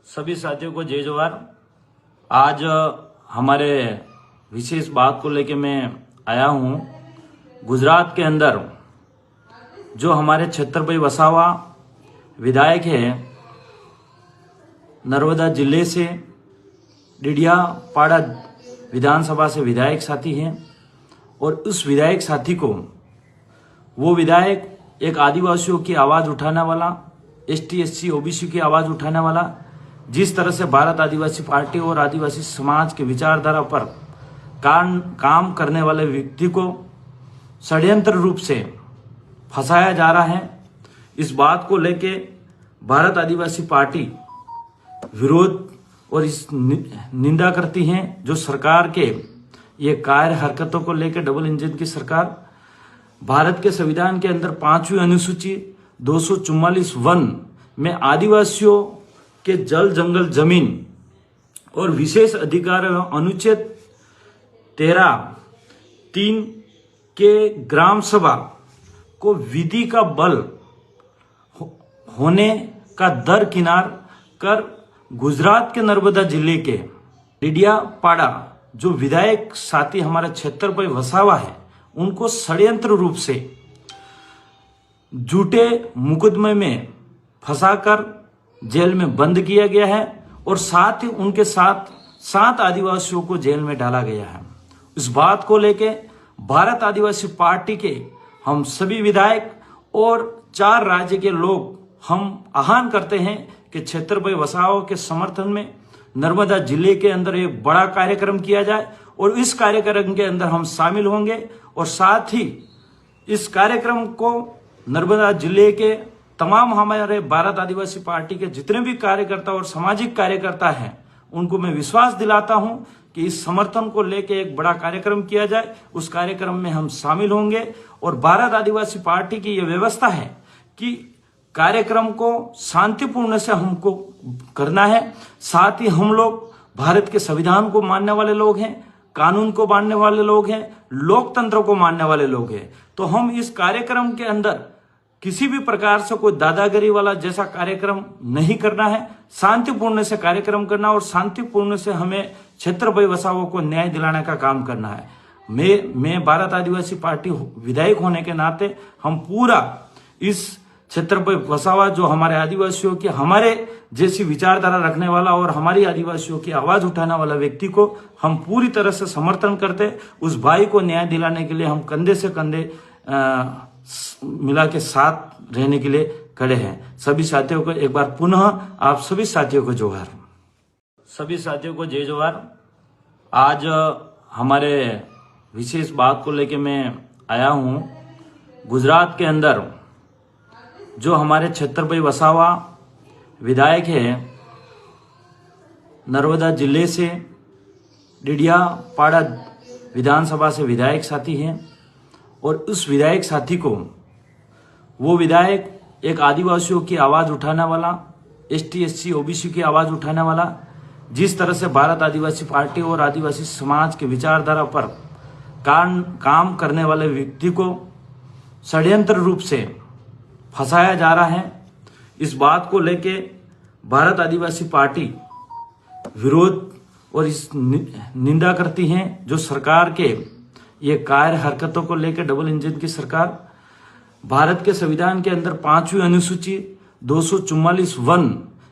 सभी साथियों को जय जोहार। आज हमारे विशेष बात को लेके मैं आया हूँ। गुजरात के अंदर जो हमारे छत्रपति वसावा विधायक है, नर्मदा जिले से डिडियापाड़ा विधानसभा से विधायक साथी हैं और उस विधायक साथी को वो विधायक एक आदिवासियों की आवाज़ उठाने वाला, एसटी एससी ओबीसी की आवाज़ उठाने वाला, जिस तरह से भारत आदिवासी पार्टी और आदिवासी समाज के विचारधारा पर काम करने वाले व्यक्ति को षड्यंत्र रूप से फंसाया जा रहा है। इस बात को लेके भारत आदिवासी पार्टी विरोध और इस निंदा करती है। जो सरकार के ये कार्य हरकतों को लेकर डबल इंजन की सरकार भारत के संविधान के अंदर 5वीं अनुसूची 244(1) में आदिवासियों के जल जंगल जमीन और विशेष अधिकार अनुच्छेद 13(3) के ग्राम सभा को विधि का बल होने का दरकिनार कर गुजरात के नर्मदा जिले के डिडियापाड़ा जो विधायक साथी हमारा छत्रपति वसावा है, उनको षड्यंत्र रूप से झूठे मुकदमे में फंसाकर जेल में बंद किया गया है और साथ ही उनके साथ 7 आदिवासियों को जेल में डाला गया है। इस बात को लेके भारत आदिवासी पार्टी के हम सभी विधायक और 4 राज्य के लोग हम आह्वान करते हैं कि छत्रपति वसावा के समर्थन में नर्मदा जिले के अंदर एक बड़ा कार्यक्रम किया जाए और इस कार्यक्रम के अंदर हम शामिल होंगे और साथ ही इस कार्यक्रम को नर्मदा जिले के तमाम हमारे भारत आदिवासी पार्टी के जितने भी कार्यकर्ता और सामाजिक कार्यकर्ता हैं, उनको मैं विश्वास दिलाता हूं कि इस समर्थन को लेकर एक बड़ा कार्यक्रम किया जाए। उस कार्यक्रम में हम शामिल होंगे और भारत आदिवासी पार्टी की यह व्यवस्था है कि कार्यक्रम को शांतिपूर्ण से हमको करना है। साथ ही हम लोग भारत के संविधान को मानने वाले लोग हैं, कानून को मानने वाले लोग हैं, लोकतंत्र को मानने वाले लोग हैं। तो हम इस कार्यक्रम के अंदर किसी भी प्रकार से कोई दादागिरी वाला जैसा कार्यक्रम नहीं करना है, शांतिपूर्ण से कार्यक्रम करना और शांतिपूर्ण से हमें छत्रपति वसावा को न्याय दिलाने का काम करना है। मैं भारत आदिवासी पार्टी विधायक होने के नाते हम पूरा इस छत्रपति वसावा जो हमारे आदिवासियों की हमारे जैसी विचारधारा रखने वाला और हमारी आदिवासियों की आवाज उठाने वाला व्यक्ति को हम पूरी तरह से समर्थन करते। उस भाई को न्याय दिलाने के लिए हम कंधे से कंधे मिला के साथ रहने के लिए खड़े हैं। सभी साथियों को एक बार पुनः आप सभी साथियों को जोहार। सभी साथियों को जय जोहार। आज हमारे विशेष बात को लेके मैं आया हूँ। गुजरात के अंदर जो हमारे छत्रपति वसावा विधायक है, नर्मदा जिले से डिडियापाड़ा विधानसभा से विधायक साथी हैं और उस विधायक साथी को वो विधायक एक आदिवासियों की आवाज़ उठाने वाला, एसटी एससी ओबीसी की आवाज़ उठाने वाला, जिस तरह से भारत आदिवासी पार्टी और आदिवासी समाज के विचारधारा पर काम करने वाले व्यक्ति को षड्यंत्र रूप से फंसाया जा रहा है। इस बात को लेके भारत आदिवासी पार्टी विरोध और इस निंदा करती है। जो सरकार के ये कार्य हरकतों को लेकर डबल इंजन की सरकार भारत के संविधान के अंदर 5वीं अनुसूची 244(1)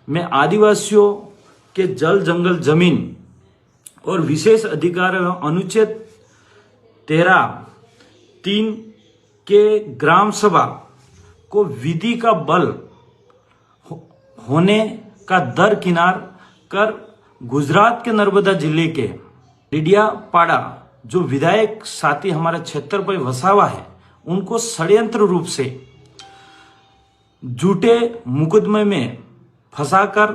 में आदिवासियों के जल जंगल जमीन और विशेष अधिकार अनुच्छेद 13(3) के ग्राम सभा को विधि का बल होने का दरकिनार कर गुजरात के नर्मदा जिले के डिडियापाड़ा जो विधायक साथी हमारा छत्रपति वसावा है, उनको षड्यंत्र रूप से झूठे मुकदमे में फंसाकर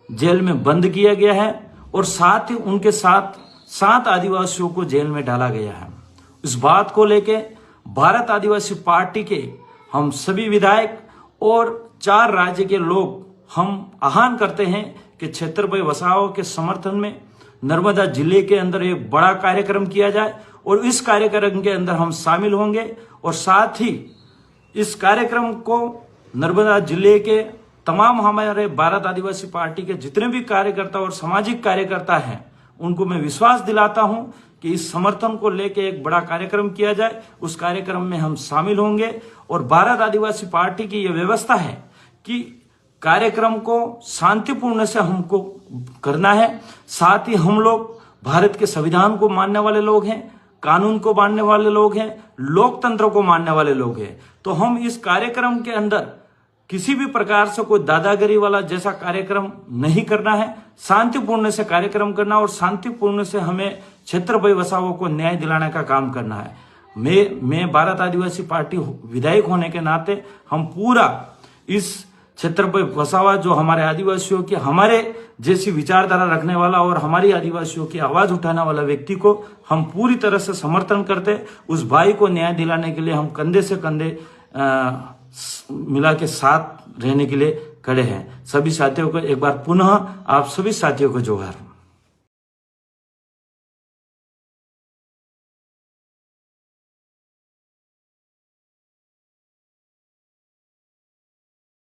जेल में बंद किया गया है और साथ ही उनके साथ 7 आदिवासियों को जेल में डाला गया है। इस बात को लेके भारत आदिवासी पार्टी के हम सभी विधायक और 4 राज्य के लोग हम आह्वान करते हैं कि छत्रपति वसावा के समर्थन में नर्मदा जिले के अंदर एक बड़ा कार्यक्रम किया जाए और इस कार्यक्रम के अंदर हम शामिल होंगे और साथ ही इस कार्यक्रम को नर्मदा जिले के तमाम हमारे भारत आदिवासी पार्टी के जितने भी कार्यकर्ता और सामाजिक कार्यकर्ता हैं, उनको मैं विश्वास दिलाता हूं कि इस समर्थन को लेकर एक बड़ा कार्यक्रम किया जाए। उस कार्यक्रम में हम शामिल होंगे और भारत आदिवासी पार्टी की यह व्यवस्था है कि कार्यक्रम को शांतिपूर्ण से हमको करना है। साथ ही हम लोग भारत के संविधान को मानने वाले लोग हैं, कानून को मानने वाले लोग हैं, लोकतंत्र को मानने वाले लोग हैं। तो हम इस कार्यक्रम के अंदर किसी भी प्रकार से कोई दादागिरी वाला जैसा कार्यक्रम नहीं करना है, शांतिपूर्ण से कार्यक्रम करना और शांतिपूर्ण से हमें छत्रपति वसावा को न्याय दिलाने का काम करना है। मैं भारत आदिवासी पार्टी विधायक होने के नाते हम पूरा इस छत्रपति वसावा जो हमारे आदिवासियों की, हमारे जैसी विचारधारा रखने वाला और हमारी आदिवासियों की आवाज उठाने वाला व्यक्ति को हम पूरी तरह से समर्थन करते। उस भाई को न्याय दिलाने के लिए हम कंधे से कंधे मिला के साथ रहने के लिए खड़े हैं। सभी साथियों को एक बार पुनः आप सभी साथियों को जोहार।